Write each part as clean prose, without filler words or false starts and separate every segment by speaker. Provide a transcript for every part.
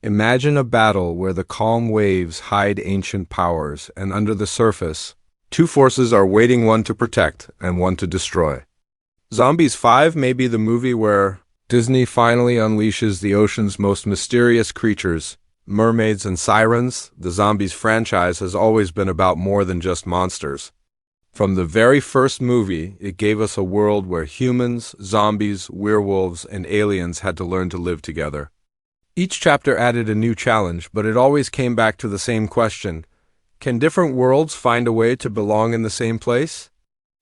Speaker 1: Imagine a battle where the calm waves hide ancient powers, and under the surface, two forces are waiting, one to protect and one to destroy. Zombies 5 may be the movie where Disney finally unleashes the ocean's most mysterious creatures. Mermaids and Sirens, the Zombies franchise has always been about more than just monsters. From the very first movie, it gave us a world where humans, zombies, werewolves, and aliens had to learn to live together. Each chapter added a new challenge, but it always came back to the same question: can different worlds find a way to belong in the same place?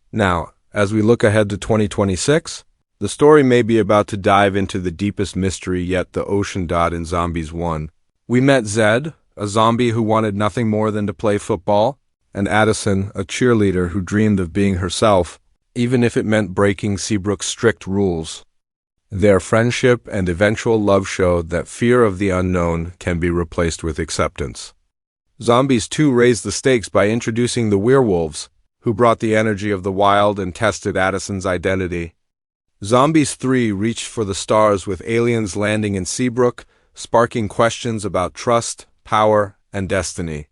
Speaker 1: Now, as we look ahead to 2026, the story may be about to dive into the deepest mystery yet, the ocean. In Zombies 1, we met Zed, a zombie who wanted nothing more than to play football, and Addison, a cheerleader who dreamed of being herself, even if it meant breaking Seabrook's strict rules. Their friendship and eventual love showed that fear of the unknown can be replaced with acceptance. Zombies 2 raised the stakes by introducing the werewolves, who brought the energy of the wild and tested Addison's identity. Zombies 3 reached for the stars with aliens landing in Seabrook, sparking questions about trust, power, and destiny.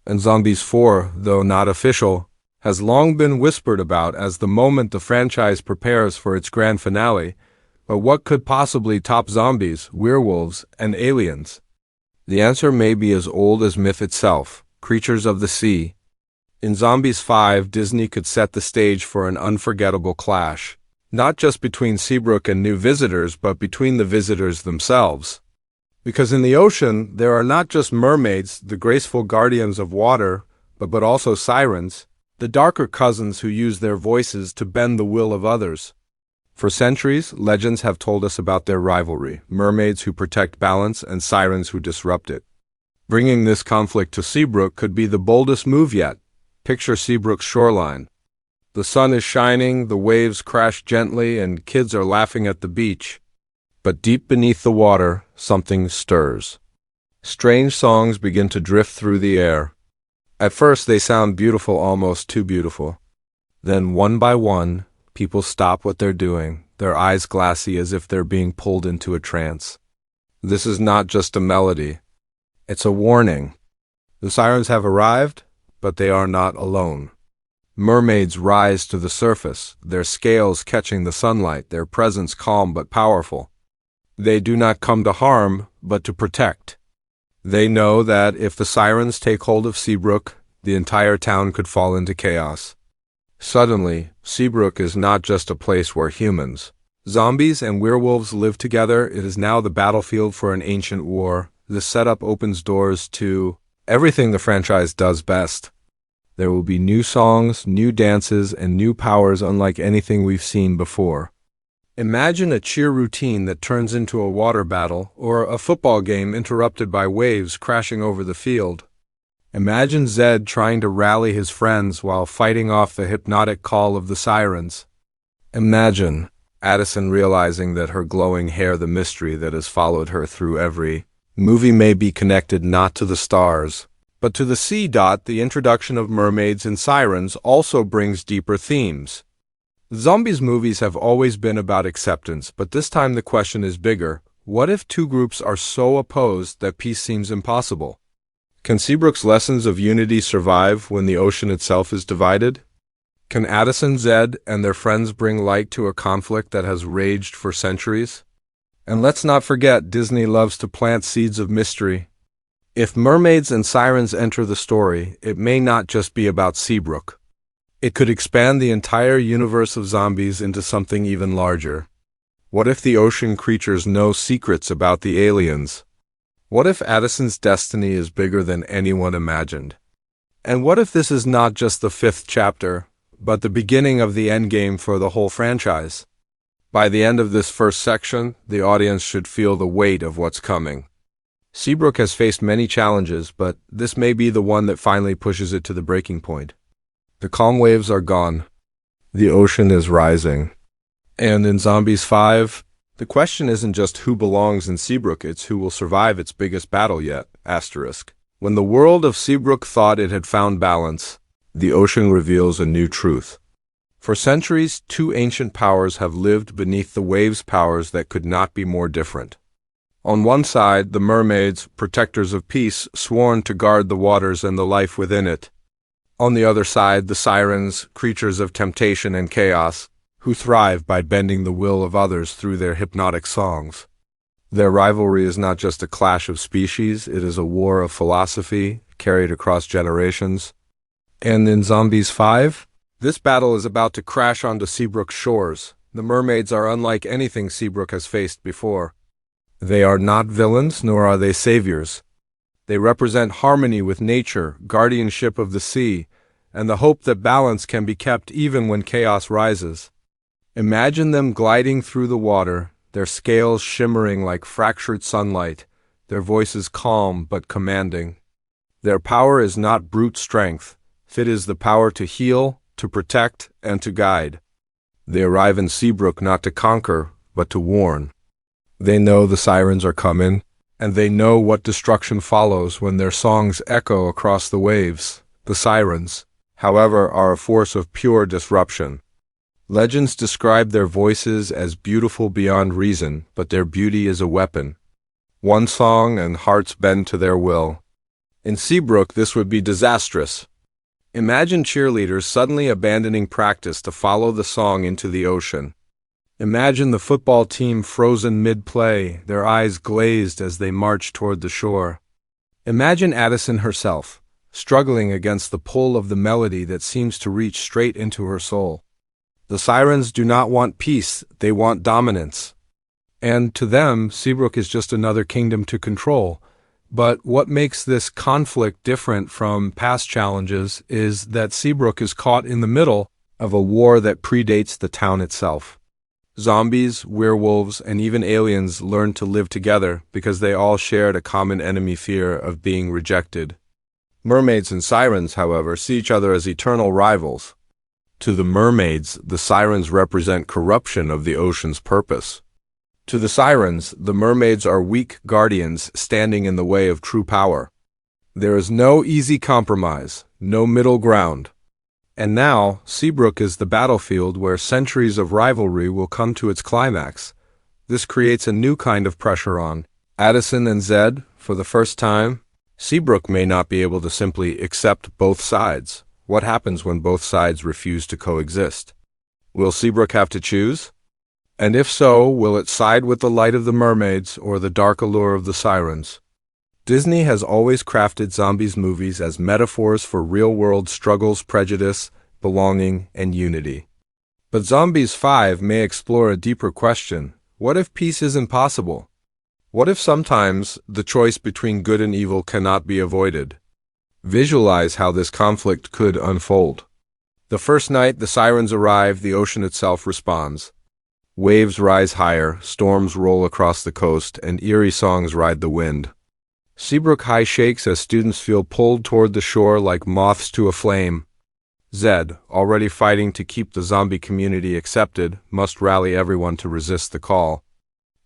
Speaker 1: And Zombies 4, though not official, has long been whispered about as the moment the franchise prepares for its grand finale. But what could possibly top zombies, werewolves, and aliens? The answer may be as old as myth itself: creatures of the sea. In Zombies 5, Disney could set the stage for an unforgettable clash, not just between Seabrook and new visitors, but between the visitors themselves. Because in the ocean, there are not just mermaids, the graceful guardians of water, but also sirens, the darker cousins who use their voices to bend the will of others. For centuries, legends have told us about their rivalry: mermaids who protect balance and sirens who disrupt it. Bringing this conflict to Seabrook could be the boldest move yet. Picture Seabrook's shoreline. The sun is shining, the waves crash gently, and kids are laughing at the beach. But deep beneath the water, something stirs. Strange songs begin to drift through the air. At first, they sound beautiful, almost too beautiful. Then, one by one, people stop what they're doing, their eyes glassy as if they're being pulled into a trance. This is not just a melody. It's a warning. The sirens have arrived, but they are not alone. Mermaids rise to the surface, their scales catching the sunlight, their presence calm but powerful. They do not come to harm, but to protect. They know that if the sirens take hold of Seabrook, the entire town could fall into chaos. Suddenly, Seabrook is not just a place where humans, zombies, and werewolves live together. It is now the battlefield for an ancient war. This setup opens doors to everything the franchise does best. There will be new songs, new dances, and new powers unlike anything we've seen before. Imagine a cheer routine that turns into a water battle, or a football game interrupted by waves crashing over the field. Imagine Zed trying to rally his friends while fighting off the hypnotic call of the sirens. Imagine Addison realizing that her glowing hair, the mystery that has followed her through every movie, may be connected not to the stars, but to the sea. The introduction of mermaids and sirens also brings deeper themes. Zombies movies have always been about acceptance, but this time the question is bigger. What if two groups are so opposed that peace seems impossible? Can Seabrook's lessons of unity survive when the ocean itself is divided? Can Addison, Zed, and their friends bring light to a conflict that has raged for centuries? And let's not forget, Disney loves to plant seeds of mystery. If mermaids and sirens enter the story, it may not just be about Seabrook. It could expand the entire universe of zombies into something even larger. What if the ocean creatures know secrets about the aliens? What if Addison's destiny is bigger than anyone imagined? And what if this is not just the 5th chapter, but the beginning of the endgame for the whole franchise? By the end of this first section, the audience should feel the weight of what's coming. Seabrook has faced many challenges, but this may be the one that finally pushes it to the breaking point. The calm waves are gone. The ocean is rising. And in Zombies 5, the question isn't just who belongs in Seabrook, it's who will survive its biggest battle yet. When the world of Seabrook thought it had found balance, the ocean reveals a new truth. For centuries, two ancient powers have lived beneath the waves, powers that could not be more different. On one side, the mermaids, protectors of peace, sworn to guard the waters and the life within it. On the other side, the sirens, creatures of temptation and chaos, who thrive by bending the will of others through their hypnotic songs. Their rivalry is not just a clash of species, it is a war of philosophy carried across generations. And in Zombies 5, this battle is about to crash onto Seabrook's shores. The mermaids are unlike anything Seabrook has faced before. They are not villains, nor are they saviors. They represent harmony with nature, guardianship of the sea, and the hope that balance can be kept even when chaos rises. Imagine them gliding through the water, their scales shimmering like fractured sunlight, their voices calm but commanding. Their power is not brute strength, it is the power to heal, to protect, and to guide. They arrive in Seabrook not to conquer, but to warn. They know the sirens are coming, and they know what destruction follows when their songs echo across the waves. The sirens, however, are a force of pure disruption. Legends describe their voices as beautiful beyond reason, but their beauty is a weapon. One song and hearts bend to their will. In Seabrook, this would be disastrous. Imagine cheerleaders suddenly abandoning practice to follow the song into the ocean. Imagine the football team frozen mid-play, their eyes glazed as they march toward the shore. Imagine Addison herself, struggling against the pull of the melody that seems to reach straight into her soul. The sirens do not want peace, they want dominance. And to them, Seabrook is just another kingdom to control. But what makes this conflict different from past challenges is that Seabrook is caught in the middle of a war that predates the town itself. Zombies, werewolves, and even aliens learned to live together because they all shared a common enemy fear of being rejected. Mermaids and sirens, however, see each other as eternal rivals. To the mermaids, the sirens represent corruption of the ocean's purpose. To the sirens, the mermaids are weak guardians standing in the way of true power. There is no easy compromise, no middle ground. And now, Seabrook is the battlefield where centuries of rivalry will come to its climax. This creates a new kind of pressure on Addison and Zed. For the first time, Seabrook may not be able to simply accept both sides. What happens when both sides refuse to coexist? Will Seabrook have to choose? And if so, will it side with the light of the mermaids or the dark allure of the sirens? Disney has always crafted zombies movies as metaphors for real-world struggles, prejudice, belonging, and unity. But Zombies 5 may explore a deeper question. What if peace isn't possible? What if sometimes the choice between good and evil cannot be avoided? Visualize how this conflict could unfold. The first night the sirens arrive, the ocean itself responds. Waves rise higher, storms roll across the coast, and eerie songs ride the wind. Seabrook High shakes as students feel pulled toward the shore like moths to a flame. Zed, already fighting to keep the zombie community accepted, must rally everyone to resist the call.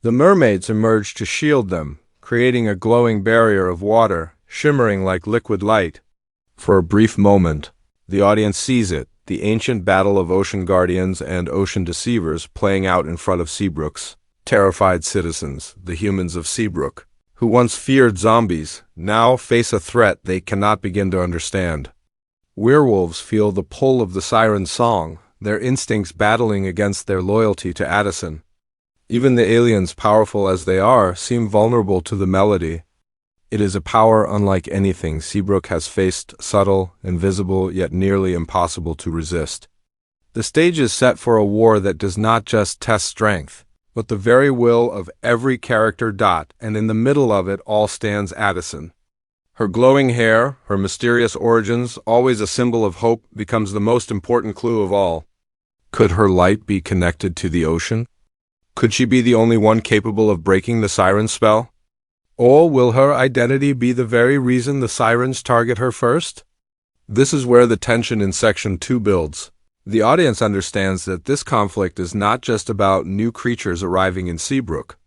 Speaker 1: The mermaids emerge to shield them, creating a glowing barrier of water, shimmering like liquid light. For a brief moment, the audience sees it, the ancient battle of ocean guardians and ocean deceivers playing out in front of Seabrook's terrified citizens, the humans of Seabrook, who once feared zombies, now face a threat they cannot begin to understand. Werewolves feel the pull of the siren's song, their instincts battling against their loyalty to Addison. Even the aliens, powerful as they are, seem vulnerable to the melody. It is a power unlike anything Seabrook has faced, subtle, invisible, yet nearly impossible to resist. The stage is set for a war that does not just test strength, but the very will of every character. And in the middle of it all stands Addison. Her glowing hair, her mysterious origins, always a symbol of hope, becomes the most important clue of all. Could her light be connected to the ocean? Could she be the only one capable of breaking the siren's spell? Or will her identity be the very reason the sirens target her first? This is where the tension in Section 2 builds. The audience understands that this conflict is not just about new creatures arriving in Seabrook.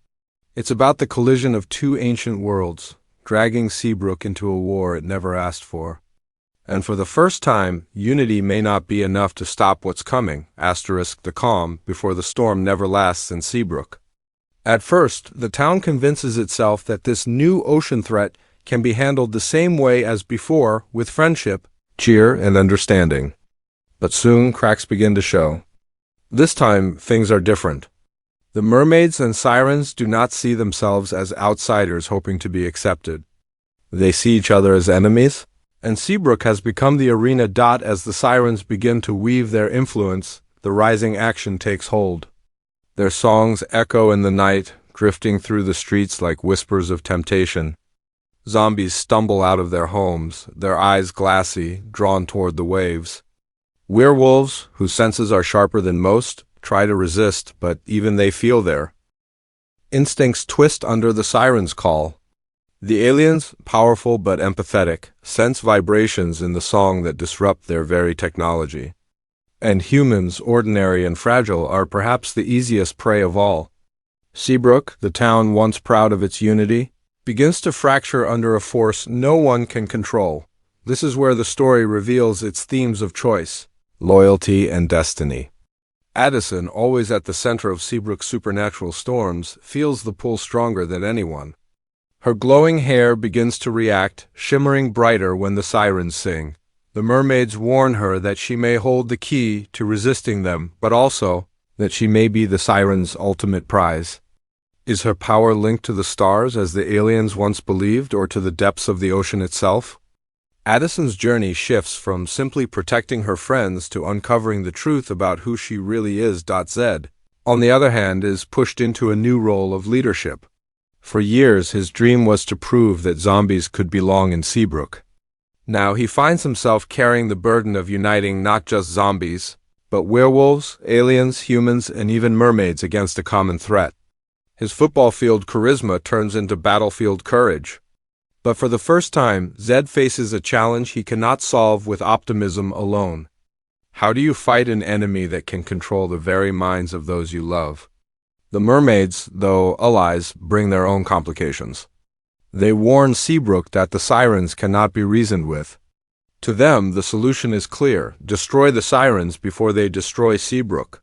Speaker 1: It's about the collision of two ancient worlds, dragging Seabrook into a war it never asked for. And for the first time, unity may not be enough to stop what's coming, *, the calm before the storm never lasts in Seabrook. At first, the town convinces itself that this new ocean threat can be handled the same way as before, with friendship, cheer, and understanding. But soon cracks begin to show. This time, things are different. The mermaids and sirens do not see themselves as outsiders hoping to be accepted. They see each other as enemies, and Seabrook has become the arena. As the sirens begin to weave their influence, the rising action takes hold. Their songs echo in the night, drifting through the streets like whispers of temptation. Zombies stumble out of their homes, their eyes glassy, drawn toward the waves. Werewolves, whose senses are sharper than most, try to resist, but even they feel their instincts twist under the siren's call. The aliens, powerful but empathetic, sense vibrations in the song that disrupt their very technology. And humans, ordinary and fragile, are perhaps the easiest prey of all. Seabrook, the town once proud of its unity, begins to fracture under a force no one can control. This is where the story reveals its themes of choice, loyalty, and destiny. Addison, always at the center of Seabrook's supernatural storms, feels the pull stronger than anyone. Her glowing hair begins to react, shimmering brighter when the sirens sing. The mermaids warn her that she may hold the key to resisting them, but also that she may be the siren's ultimate prize. Is her power linked to the stars as the aliens once believed, or to the depths of the ocean itself? Addison's journey shifts from simply protecting her friends to uncovering the truth about who she really is. Zed, on the other hand, is pushed into a new role of leadership. For years, his dream was to prove that zombies could belong in Seabrook. Now he finds himself carrying the burden of uniting not just zombies, but werewolves, aliens, humans, and even mermaids against a common threat. His football field charisma turns into battlefield courage. But for the first time, Zed faces a challenge he cannot solve with optimism alone. How do you fight an enemy that can control the very minds of those you love? The mermaids, though allies, bring their own complications. They warn Seabrook that the sirens cannot be reasoned with. To them, the solution is clear: destroy the sirens before they destroy Seabrook.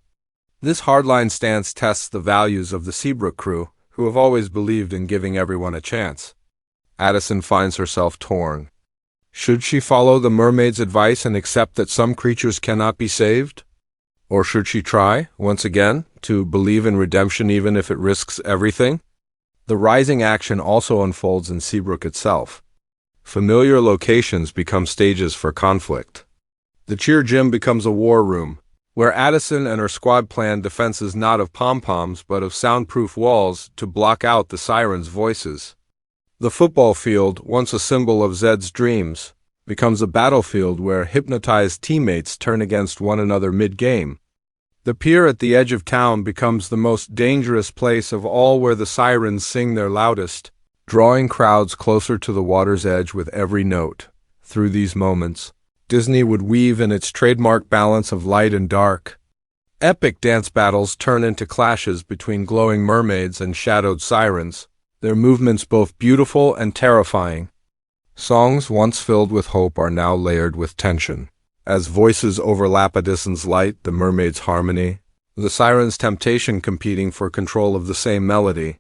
Speaker 1: This hardline stance tests the values of the Seabrook crew, who have always believed in giving everyone a chance. Addison finds herself torn. Should she follow the mermaid's advice and accept that some creatures cannot be saved? Or should she try, once again, to believe in redemption even if it risks everything? The rising action also unfolds in Seabrook itself. Familiar locations become stages for conflict. The cheer gym becomes a war room, where Addison and her squad plan defenses not of pom-poms but of soundproof walls to block out the sirens' voices. The football field, once a symbol of Zed's dreams, becomes a battlefield where hypnotized teammates turn against one another mid-game. The pier at the edge of town becomes the most dangerous place of all, where the sirens sing their loudest, drawing crowds closer to the water's edge with every note. Through these moments, Disney would weave in its trademark balance of light and dark. Epic dance battles turn into clashes between glowing mermaids and shadowed sirens, their movements both beautiful and terrifying. Songs once filled with hope are now layered with tension. As voices overlap Addison's light, the mermaid's harmony, the siren's temptation competing for control of the same melody.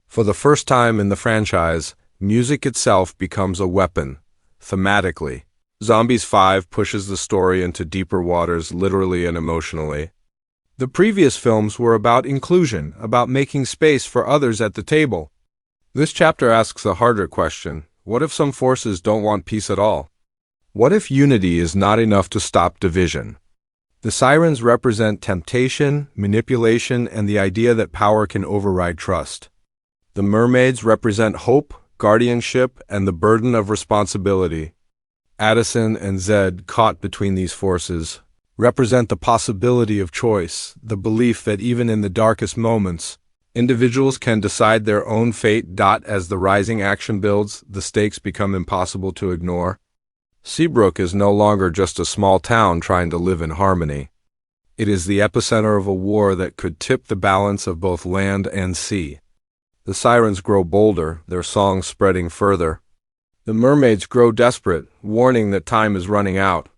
Speaker 1: For the first time in the franchise, music itself becomes a weapon, thematically. Zombies 5 pushes the story into deeper waters literally and emotionally. The previous films were about inclusion, about making space for others at the table. This chapter asks a harder question: what if some forces don't want peace at all? What if unity is not enough to stop division? The sirens represent temptation, manipulation, and the idea that power can override trust. The mermaids represent hope, guardianship, and the burden of responsibility. Addison and Zed, caught between these forces, represent the possibility of choice, the belief that even in the darkest moments, individuals can decide their own fate. As the rising action builds, the stakes become impossible to ignore. Seabrook is no longer just a small town trying to live in harmony. It is the epicenter of a war that could tip the balance of both land and sea. The sirens grow bolder, their songs spreading further. The mermaids grow desperate, warning that time is running out.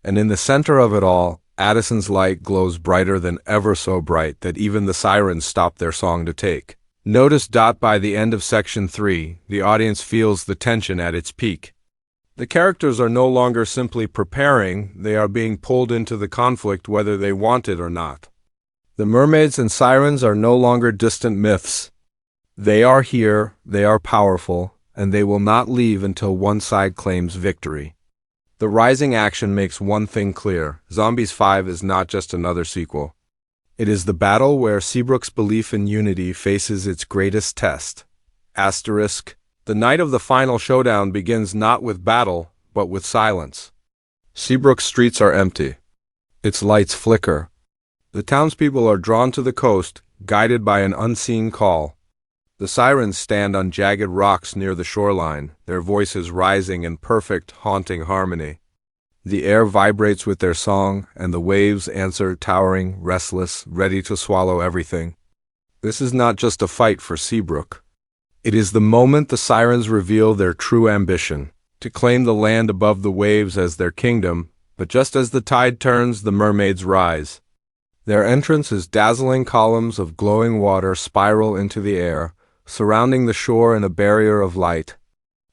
Speaker 1: And in the center of it all, Addison's light glows brighter than ever, so bright that even the sirens stop their song to take Notice by the end of section 3, the audience feels the tension at its peak. The characters are no longer simply preparing, they are being pulled into the conflict whether they want it or not. The mermaids and sirens are no longer distant myths. They are here, they are powerful, and they will not leave until one side claims victory. The rising action makes one thing clear: Zombies 5 is not just another sequel. It is the battle where Seabrook's belief in unity faces its greatest test. Asterisk. The night of the final showdown begins not with battle, but with silence. Seabrook's streets are empty. Its lights flicker. The townspeople are drawn to the coast, guided by an unseen call. The sirens stand on jagged rocks near the shoreline, their voices rising in perfect, haunting harmony. The air vibrates with their song, and the waves answer, towering, restless, ready to swallow everything. This is not just a fight for Seabrook. It is the moment the sirens reveal their true ambition, to claim the land above the waves as their kingdom, but just as the tide turns, the mermaids rise. Their entrance is dazzling columns of glowing water spiral into the air, surrounding the shore in a barrier of light.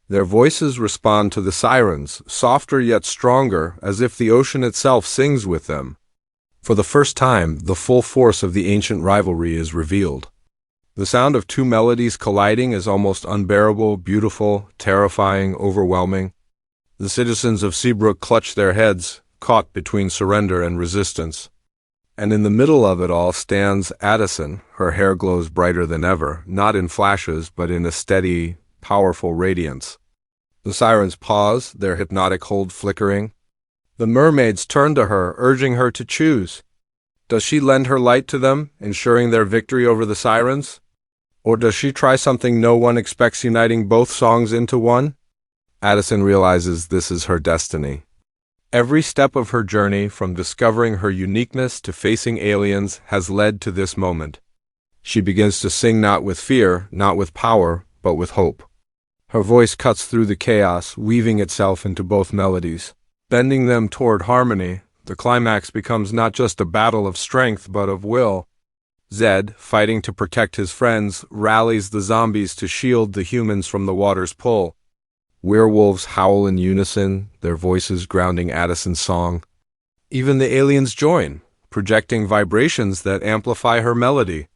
Speaker 1: Their voices respond to the sirens, softer yet stronger, as if the ocean itself sings with them. For the first time, the full force of the ancient rivalry is revealed. The sound of two melodies colliding is almost unbearable, beautiful, terrifying, overwhelming. The citizens of Seabrook clutch their heads, caught between surrender and resistance. And in the middle of it all stands Addison. Her hair glows brighter than ever, not in flashes, but in a steady, powerful radiance. The sirens pause, their hypnotic hold flickering. The mermaids turn to her, urging her to choose. Does she lend her light to them, ensuring their victory over the sirens? Or does she try something no one expects, uniting both songs into one? Addison realizes this is her destiny. Every step of her journey, from discovering her uniqueness to facing aliens, has led to this moment. She begins to sing not with fear, not with power, but with hope. Her voice cuts through the chaos, weaving itself into both melodies. Bending them toward harmony, the climax becomes not just a battle of strength, but of will. Zed, fighting to protect his friends, rallies the zombies to shield the humans from the water's pull. Werewolves howl in unison, their voices grounding Addison's song. Even the aliens join, projecting vibrations that amplify her melody.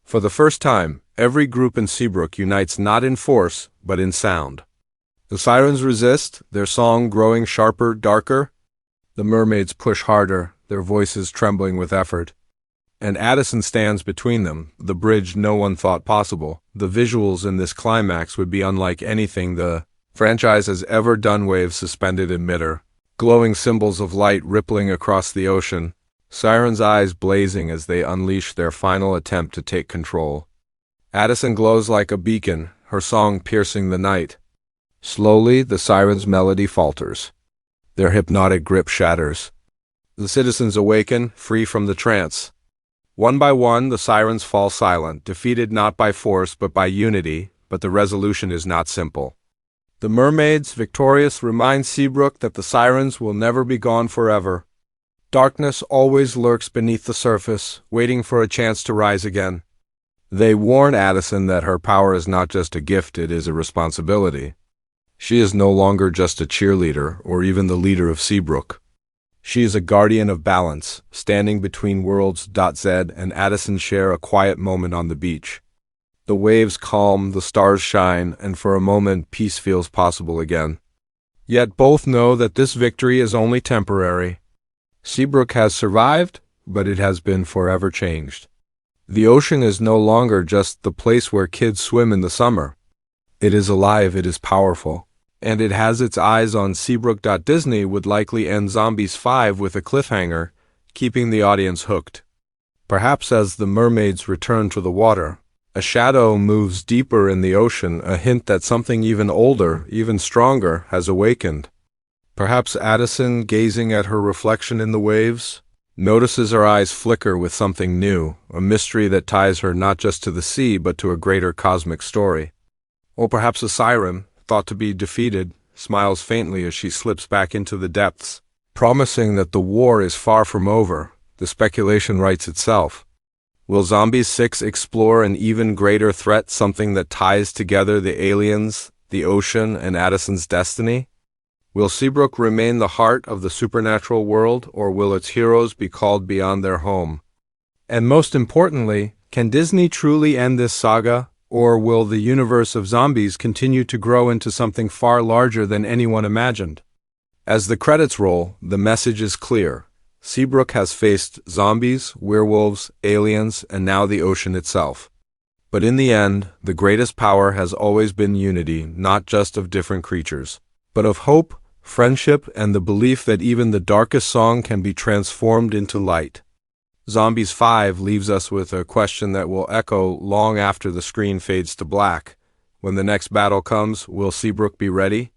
Speaker 1: For the first time, every group in Seabrook unites not in force, but in sound. The sirens resist, their song growing sharper, darker. The mermaids push harder, their voices trembling with effort. And Addison stands between them, the bridge no one thought possible. The visuals in this climax would be unlike anything the franchise has ever done. Waves suspended in midair, glowing symbols of light rippling across the ocean, sirens' eyes blazing as they unleash their final attempt to take control. Addison glows like a beacon, her song piercing the night. Slowly, the sirens' melody falters. Their hypnotic grip shatters. The citizens awaken, free from the trance. One by one, the sirens fall silent, defeated not by force but by unity, but the resolution is not simple. The mermaids, victorious, remind Seabrook that the sirens will never be gone forever. Darkness always lurks beneath the surface, waiting for a chance to rise again. They warn Addison that her power is not just a gift, it is a responsibility. She is no longer just a cheerleader or even the leader of Seabrook. She is a guardian of balance, standing between worlds. Zed and Addison share a quiet moment on the beach. The waves calm, the stars shine, and for a moment peace feels possible again. Yet both know that this victory is only temporary. Seabrook has survived, but it has been forever changed. The ocean is no longer just the place where kids swim in the summer. It is alive, it is powerful. And it has its eyes on Seabrook. Disney would likely end Zombies 5 with a cliffhanger, keeping the audience hooked. Perhaps as the mermaids return to the water, a shadow moves deeper in the ocean, a hint that something even older, even stronger, has awakened. Perhaps Addison, gazing at her reflection in the waves, notices her eyes flicker with something new, a mystery that ties her not just to the sea but to a greater cosmic story. Or perhaps a siren, thought to be defeated, smiles faintly as she slips back into the depths, promising that the war is far from over. The speculation writes itself. Will Zombies 6 explore an even greater threat, something that ties together the aliens, the ocean, and Addison's destiny? Will Seabrook remain the heart of the supernatural world, or will its heroes be called beyond their home? And most importantly, can Disney truly end this saga, or will the universe of zombies continue to grow into something far larger than anyone imagined? As the credits roll, the message is clear. Seabrook has faced zombies, werewolves, aliens, and now the ocean itself. But in the end, the greatest power has always been unity, not just of different creatures, but of hope, friendship, and the belief that even the darkest song can be transformed into light. Zombies 5 leaves us with a question that will echo long after the screen fades to black. When the next battle comes, will Seabrook be ready?